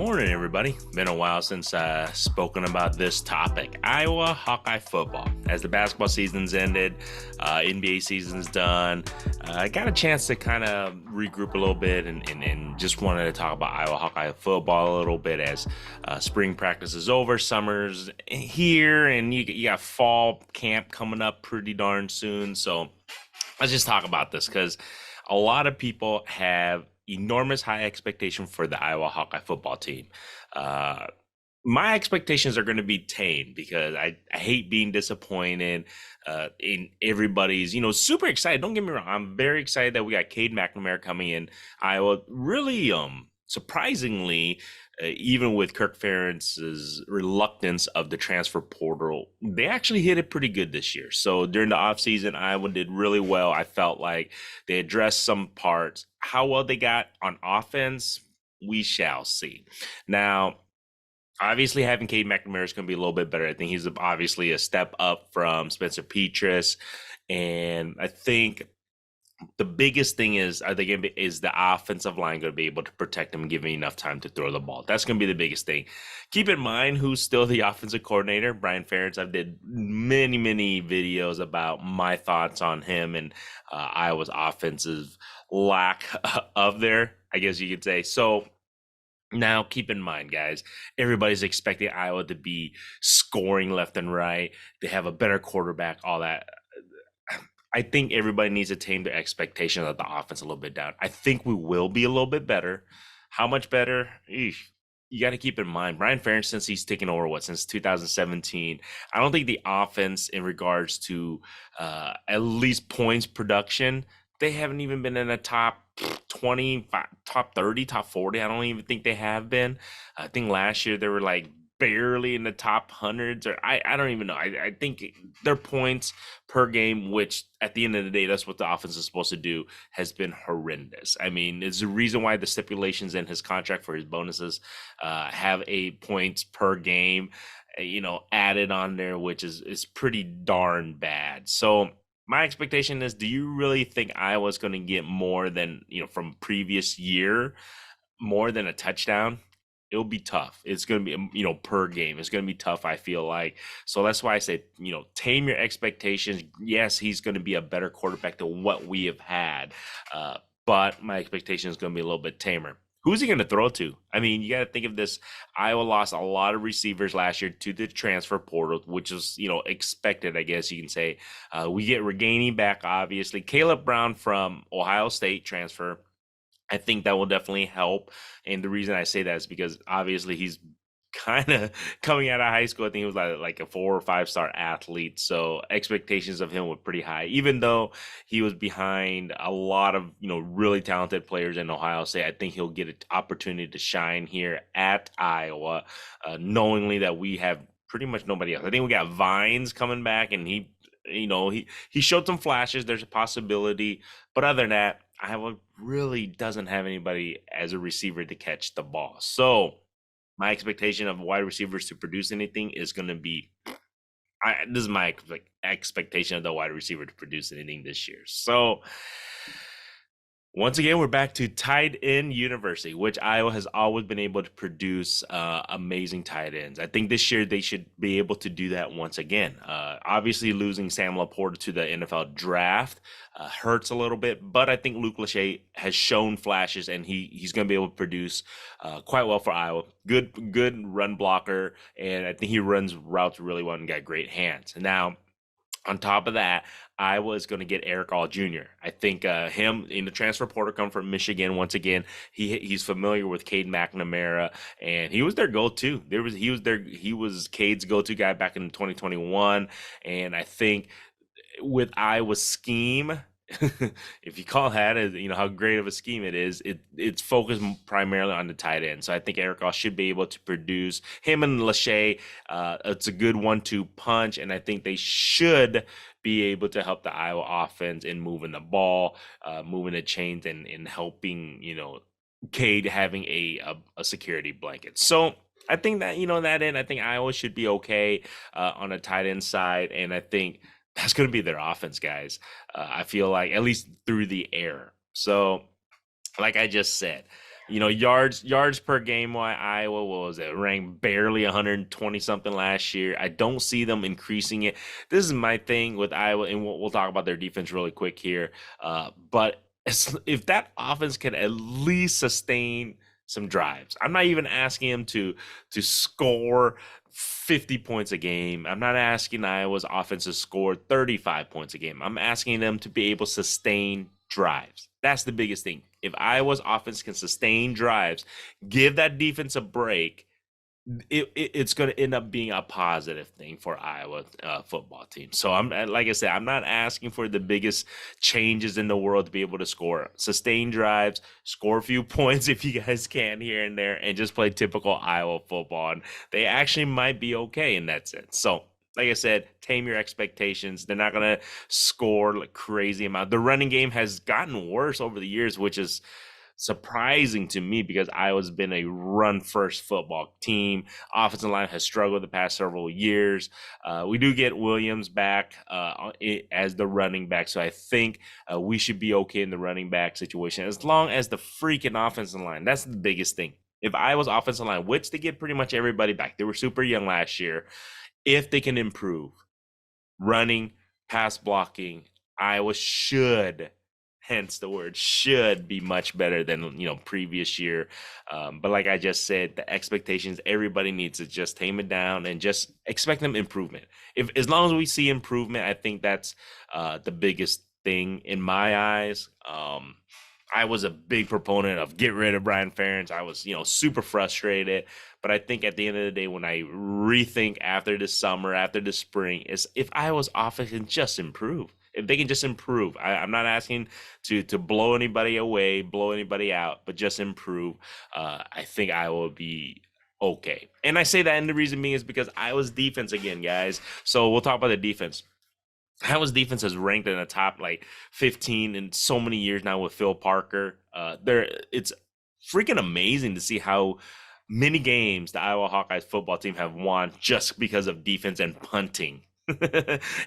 Morning, everybody. Been a while since spoken about this topic. Iowa Hawkeye football. As the basketball season's ended, NBA season's done. I got a chance to kind of regroup a little bit and just wanted to talk about Iowa Hawkeye football a little bit as spring practice is over, summer's here, and you got fall camp coming up pretty darn soon. So let's just talk about this because a lot of people have enormous high expectation for the Iowa Hawkeye football team. Uh, my expectations are going to be tame because I hate being disappointed in everybody's, super excited. Don't get me wrong. I'm very excited that we got Cade McNamara coming in Iowa. Really, surprisingly, even with Kirk Ferentz's reluctance of the transfer portal, they actually hit it pretty good this year. So during the offseason, Iowa did really well. I felt like they addressed some parts. How well they got on offense, we shall see. Now, obviously, having Cade McNamara is going to be a little bit better. I think he's obviously a step up from Spencer Petras. And I think the biggest thing is, is the offensive line going to be able to protect him and give him enough time to throw the ball? That's going to be the biggest thing. Keep in mind who's still the offensive coordinator, Brian Ferentz. I've did many videos about my thoughts on him and Iowa's offensive lack of there, I guess you could say. So now, keep in mind, guys, everybody's expecting Iowa to be scoring left and right. They have a better quarterback, all that. I think everybody needs to tame their expectation of the offense a little bit down. I think we will be a little bit better. How much better? You got to keep in mind, Brian Ferentz, since he's taken over, since 2017, I don't think the offense in regards to at least points production, they haven't even been in the top 20, top 30, top 40. I don't even think they have been. I think last year they were like barely in the top hundreds, or I don't even know. I think their points per game, which at the end of the day, that's what the offense is supposed to do, has been horrendous. I mean, it's the reason why the stipulations in his contract for his bonuses have a points per game, added on there, which is pretty darn bad. So my expectation is, do you really think Iowa's going to get more than, from previous year, more than a touchdown? It'll be tough. It's going to be, per game. It's going to be tough, I feel like. So that's why I say, tame your expectations. Yes, he's going to be a better quarterback than what we have had. But my expectation is going to be a little bit tamer. Who's he going to throw to? I mean, you got to think of this. Iowa lost a lot of receivers last year to the transfer portal, which is, expected, I guess you can say. We get Reganey back, obviously. Caleb Brown from Ohio State transfer. I think that will definitely help. And the reason I say that is because obviously he's kind of coming out of high school. I think he was like a 4 or 5 star athlete. So expectations of him were pretty high, even though he was behind a lot of, really talented players in Ohio State. I think he'll get an opportunity to shine here at Iowa, knowingly that we have pretty much nobody else. I think we got Vines coming back, and he showed some flashes. There's a possibility, but other than that, Iowa really doesn't have anybody as a receiver to catch the ball. So my expectation of wide receivers to produce anything is going to be, this is my expectation of the wide receiver to produce anything this year. So once again, we're back to tight end university, which Iowa has always been able to produce amazing tight ends. I think this year they should be able to do that once again. Obviously, losing Sam Laporta to the NFL draft hurts a little bit, but I think Luke Lachey has shown flashes, and he's going to be able to produce quite well for Iowa. Good run blocker, and I think he runs routes really well and got great hands. Now, on top of that, Iowa is going to get Eric All Jr. I think him in the transfer portal come from Michigan. Once again, he's familiar with Cade McNamara, and he was their go-to. He was Cade's go-to guy back in 2021, and I think with Iowa's scheme, if you call that, how great of a scheme it is, it's focused primarily on the tight end. So I think Eric All should be able to produce. Him and Lachey, it's a good 1-2 punch, and I think they should be able to help the Iowa offense in moving the ball, moving the chains, and helping, Cade having a security blanket. So I think that, I think Iowa should be okay on a tight end side, and I think that's going to be their offense, guys. I feel like, at least through the air. So, like I just said, yards per game. Why Iowa what was it ranked barely 120 something last year. I don't see them increasing it. This is my thing with Iowa, and we'll talk about their defense really quick here. But if that offense can at least sustain some drives, I'm not even asking them to score 50 points a game. I'm not asking Iowa's offense to score 35 points a game. I'm asking them to be able to sustain drives. That's the biggest thing. If Iowa's offense can sustain drives, give that defense a break, it's going to end up being a positive thing for Iowa football team. So I'm like I said, I'm not asking for the biggest changes in the world to be able to score, sustain drives, score a few points if you guys can here and there, and just play typical Iowa football. And they actually might be okay in that sense. So like I said, tame your expectations. They're not going to score like crazy amount. The running game has gotten worse over the years, which is surprising to me because Iowa's been a run-first football team. Offensive line has struggled the past several years. We do get Williams back as the running back, so I think we should be okay in the running back situation as long as the freaking offensive line. That's the biggest thing. If Iowa's offensive line, which they get pretty much everybody back, they were super young last year. If they can improve running, pass blocking, Iowa should, hence the word should, be much better than previous year. But like I just said, the expectations, everybody needs to just tame it down and just expect them improvement. If as long as we see improvement, I think that's the biggest thing in my eyes. I was a big proponent of get rid of Brian Ferentz. I was, super frustrated. But I think at the end of the day, when I rethink after the summer, after the spring, is if Iowa's offense can just improve. If they can just improve. I'm not asking to blow anybody away, blow anybody out, but just improve. I think Iowa will be okay. And I say that, and the reason being is because Iowa's defense again, guys. So we'll talk about the defense. Iowa's defense has ranked in the top 15 in so many years now with Phil Parker. It's freaking amazing to see how many games the Iowa Hawkeyes football team have won just because of defense and punting.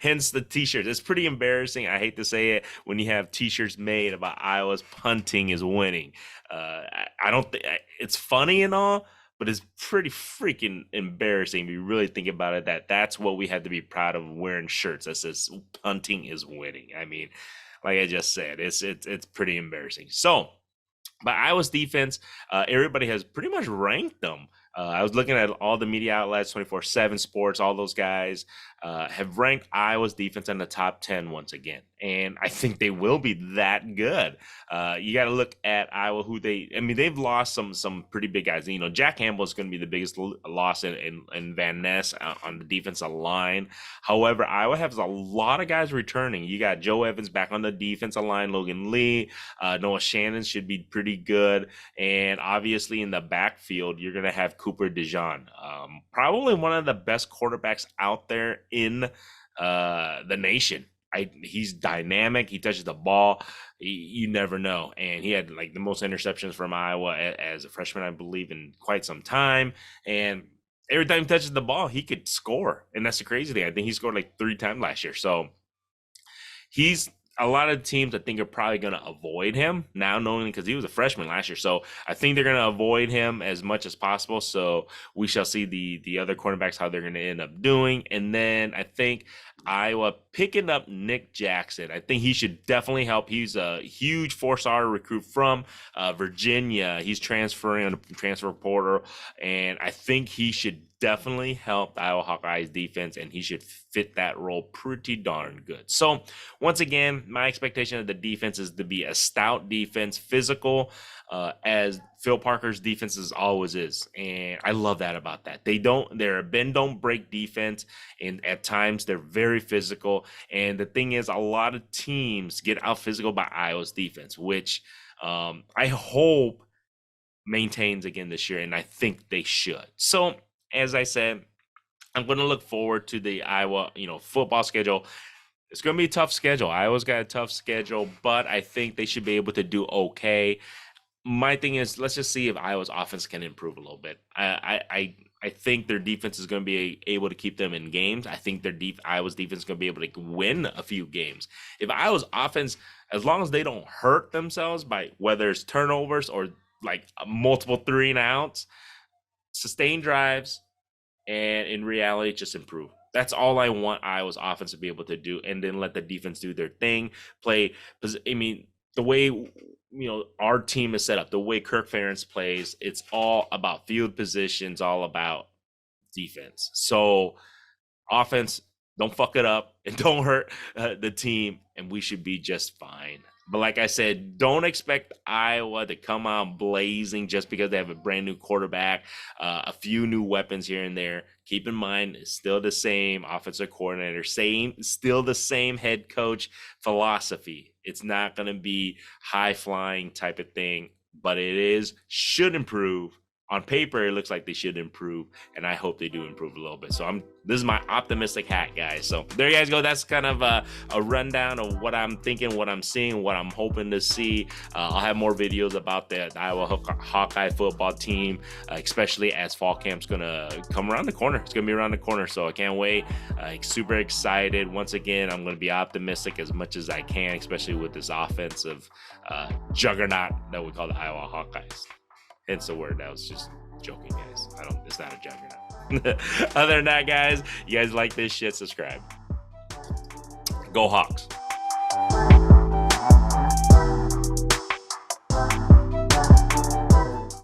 Hence the t-shirts. It's pretty embarrassing. I hate to say it when you have t-shirts made about Iowa's punting is winning. I don't think it's funny and all, but it's pretty freaking embarrassing if you really think about it, that's what we had to be proud of, wearing shirts that says punting is winning. I mean, like I just said, it's pretty embarrassing. So, but Iowa's defense, everybody has pretty much ranked them. I was looking at all the media outlets, 24/7 Sports, all those guys have ranked Iowa's defense in the top 10 once again. And I think they will be that good. You got to look at Iowa, they've lost some pretty big guys. Jack Campbell is going to be the biggest loss in Van Ness on the defensive line. However, Iowa has a lot of guys returning. You got Joe Evans back on the defensive line, Logan Lee, Noah Shannon should be pretty good. And obviously in the backfield, you're going to have Cooper DeJean, probably one of the best quarterbacks out there in the nation. He's dynamic. He touches the ball. You never know. And he had the most interceptions from Iowa as a freshman, I believe, in quite some time. And every time he touches the ball, he could score. And that's the crazy thing. I think he scored 3 times last year. So he's a lot of teams I think are probably going to avoid him now, knowing because he was a freshman last year. So I think they're going to avoid him as much as possible. So we shall see the other cornerbacks, how they're going to end up doing. And then I think Iowa picking up Nick Jackson. I think he should definitely help. He's a huge 4-star recruit from Virginia. He's transferring on the transfer portal. And I think he should definitely help the Iowa Hawkeyes defense, and he should fit that role pretty darn good. So once again, my expectation of the defense is to be a stout defense, physical, as Phil Parker's defense always is. And I love that about that. They're a bend don't break defense, and at times they're very physical. And the thing is, a lot of teams get out physical by Iowa's defense, which I hope maintains again this year, and I think they should. So as I said, I'm going to look forward to the Iowa, football schedule. It's going to be a tough schedule. Iowa's got a tough schedule, but I think they should be able to do okay. My thing is, let's just see if Iowa's offense can improve a little bit. I think their defense is going to be able to keep them in games. I think Iowa's defense is going to be able to win a few games. If Iowa's offense, as long as they don't hurt themselves by whether it's turnovers or like multiple 3-and-outs, sustain drives, and in reality, just improve. That's all I want Iowa's offense to be able to do, and then let the defense do their thing. Play, I mean, the way our team is set up, the way Kirk Ferentz plays, it's all about field positions, all about defense. So offense, don't fuck it up and don't hurt the team, and we should be just fine. But like I said, don't expect Iowa to come out blazing just because they have a brand new quarterback, a few new weapons here and there. Keep in mind, it's still the same offensive coordinator, still the same head coach philosophy. It's not going to be high-flying type of thing, but should improve. On paper, it looks like they should improve, and I hope they do improve a little bit. So this is my optimistic hat, guys. So there you guys go. That's kind of a rundown of what I'm thinking, what I'm seeing, what I'm hoping to see. I'll have more videos about the Iowa Hawkeye football team, especially as fall camp's going to come around the corner. It's going to be around the corner, so I can't wait. Super excited. Once again, I'm going to be optimistic as much as I can, especially with this offensive juggernaut that we call the Iowa Hawkeyes. Hence the word. That was just joking, guys. It's not a juggernaut. Other than that, guys, you guys like this shit, subscribe. Go Hawks.